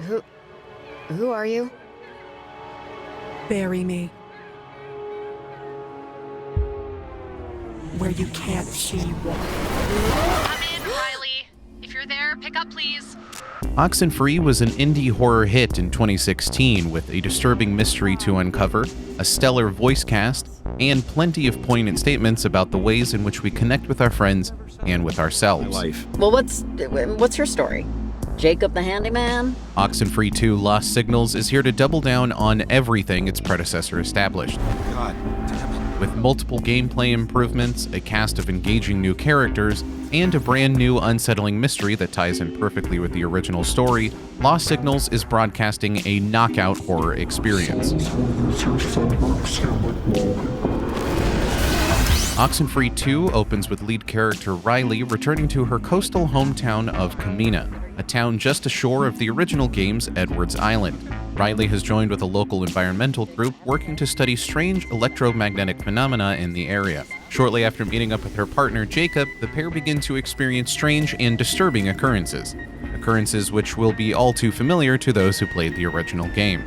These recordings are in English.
Who... who are you? Bury me. Where you can't see water. Come in, Riley. If you're there, pick up, please. Oxenfree was an indie horror hit in 2016 with a disturbing mystery to uncover, a stellar voice cast, and plenty of poignant statements about the ways in which we connect with our friends and with ourselves. Well, what's your story? Jacob the handyman? Oxenfree 2 Lost Signals is here to double down on everything its predecessor established. God damn it. With multiple gameplay improvements, a cast of engaging new characters, and a brand new unsettling mystery that ties in perfectly with the original story, Lost Signals is broadcasting a knockout horror experience. Oxenfree 2 opens with lead character Riley returning to her coastal hometown of Kamina, a town just ashore of the original game's Edwards Island. Riley has joined with a local environmental group working to study strange electromagnetic phenomena in the area. Shortly after meeting up with her partner Jacob, the pair begin to experience strange and disturbing occurrences which will be all too familiar to those who played the original game.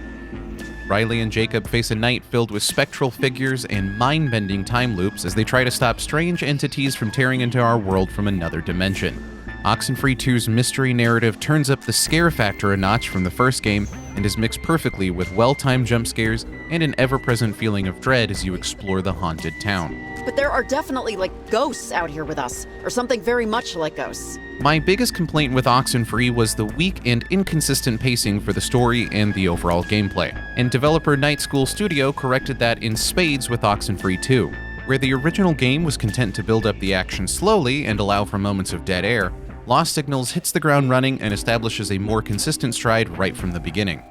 Riley and Jacob face a night filled with spectral figures and mind-bending time loops as they try to stop strange entities from tearing into our world from another dimension. Oxenfree 2's mystery narrative turns up the scare factor a notch from the first game and is mixed perfectly with well-timed jump scares and an ever-present feeling of dread as you explore the haunted town. But there are definitely, ghosts out here with us, or something very much like ghosts. My biggest complaint with Oxenfree was the weak and inconsistent pacing for the story and the overall gameplay, and developer Night School Studio corrected that in spades with Oxenfree 2. Where the original game was content to build up the action slowly and allow for moments of dead air, Lost Signals hits the ground running and establishes a more consistent stride right from the beginning.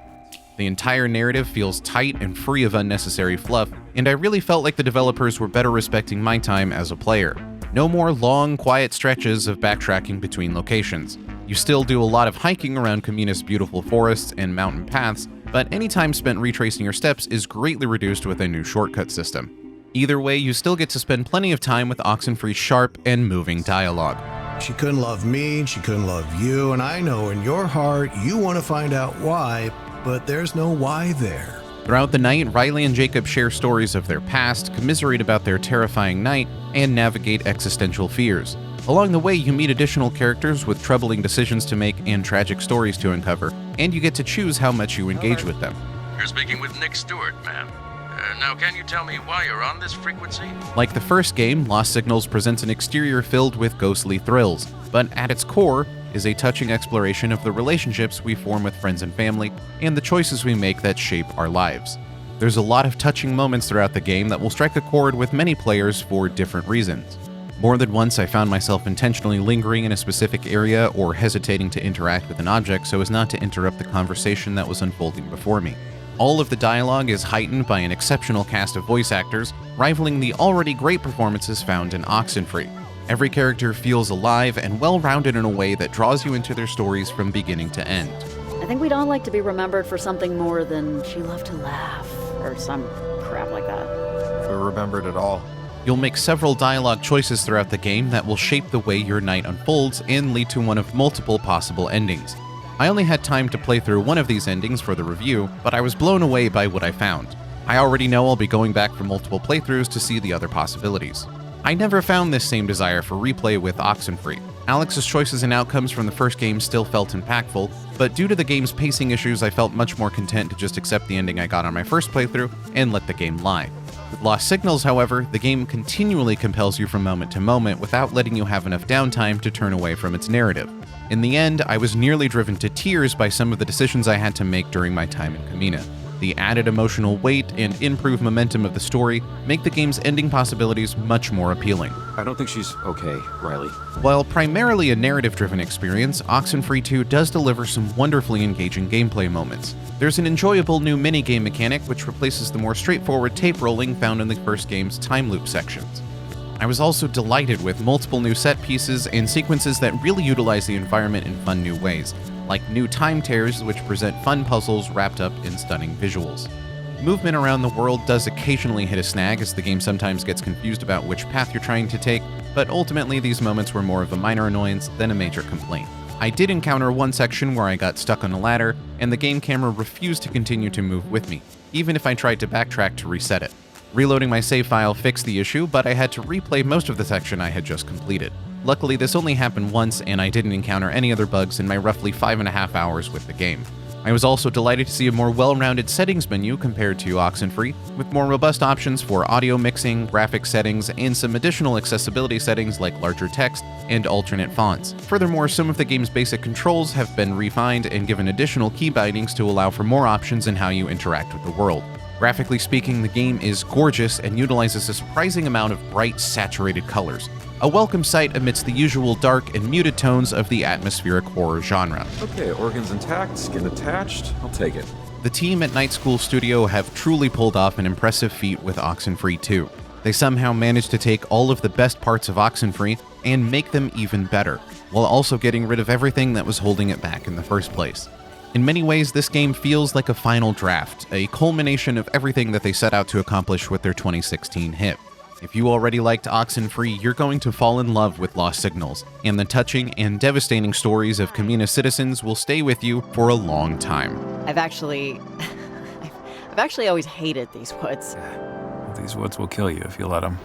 The entire narrative feels tight and free of unnecessary fluff, and I really felt like the developers were better respecting my time as a player. No more long, quiet stretches of backtracking between locations. You still do a lot of hiking around Kamina's beautiful forests and mountain paths, but any time spent retracing your steps is greatly reduced with a new shortcut system. Either way, you still get to spend plenty of time with Oxenfree's sharp and moving dialogue. She couldn't love me, she couldn't love you, and I know in your heart you want to find out why, but there's no why there. Throughout the night, Riley and Jacob share stories of their past, commiserate about their terrifying night, and navigate existential fears. Along the way, you meet additional characters with troubling decisions to make and tragic stories to uncover, and you get to choose how much you engage with them. You're speaking with Nick Stewart, ma'am. Now, can you tell me why you're on this frequency? Like the first game, Lost Signals presents an exterior filled with ghostly thrills, but at its core is a touching exploration of the relationships we form with friends and family, and the choices we make that shape our lives. There's a lot of touching moments throughout the game that will strike a chord with many players for different reasons. More than once, I found myself intentionally lingering in a specific area or hesitating to interact with an object so as not to interrupt the conversation that was unfolding before me. All of the dialogue is heightened by an exceptional cast of voice actors, rivaling the already great performances found in Oxenfree. Every character feels alive and well-rounded in a way that draws you into their stories from beginning to end. I think we'd all like to be remembered for something more than she loved to laugh, or some crap like that. If we're remembered at all. You'll make several dialogue choices throughout the game that will shape the way your night unfolds and lead to one of multiple possible endings. I only had time to play through one of these endings for the review, but I was blown away by what I found. I already know I'll be going back for multiple playthroughs to see the other possibilities. I never found this same desire for replay with Oxenfree. Alex's choices and outcomes from the first game still felt impactful, but due to the game's pacing issues, I felt much more content to just accept the ending I got on my first playthrough and let the game lie. With Lost Signals, however, the game continually compels you from moment to moment without letting you have enough downtime to turn away from its narrative. In the end, I was nearly driven to tears by some of the decisions I had to make during my time in Kamina. The added emotional weight and improved momentum of the story make the game's ending possibilities much more appealing. I don't think she's okay, Riley. While primarily a narrative-driven experience, Oxenfree 2 does deliver some wonderfully engaging gameplay moments. There's an enjoyable new minigame mechanic which replaces the more straightforward tape rolling found in the first game's time loop sections. I was also delighted with multiple new set pieces and sequences that really utilize the environment in fun new ways, like new time tears which present fun puzzles wrapped up in stunning visuals. Movement around the world does occasionally hit a snag as the game sometimes gets confused about which path you're trying to take, but ultimately these moments were more of a minor annoyance than a major complaint. I did encounter one section where I got stuck on a ladder, and the game camera refused to continue to move with me, even if I tried to backtrack to reset it. Reloading my save file fixed the issue, but I had to replay most of the section I had just completed. Luckily, this only happened once, and I didn't encounter any other bugs in my roughly 5.5 hours with the game. I was also delighted to see a more well-rounded settings menu compared to Oxenfree, with more robust options for audio mixing, graphics settings, and some additional accessibility settings like larger text and alternate fonts. Furthermore, some of the game's basic controls have been refined and given additional key bindings to allow for more options in how you interact with the world. Graphically speaking, the game is gorgeous and utilizes a surprising amount of bright, saturated colors, a welcome sight amidst the usual dark and muted tones of the atmospheric horror genre. Okay, organs intact, skin attached. I'll take it. The team at Night School Studio have truly pulled off an impressive feat with Oxenfree 2. They somehow managed to take all of the best parts of Oxenfree and make them even better, while also getting rid of everything that was holding it back in the first place. In many ways, this game feels like a final draft, a culmination of everything that they set out to accomplish with their 2016 hit. If you already liked Oxenfree, you're going to fall in love with Lost Signals, and the touching and devastating stories of Kamina citizens will stay with you for a long time. I've actually always hated these woods. These woods will kill you if you let them.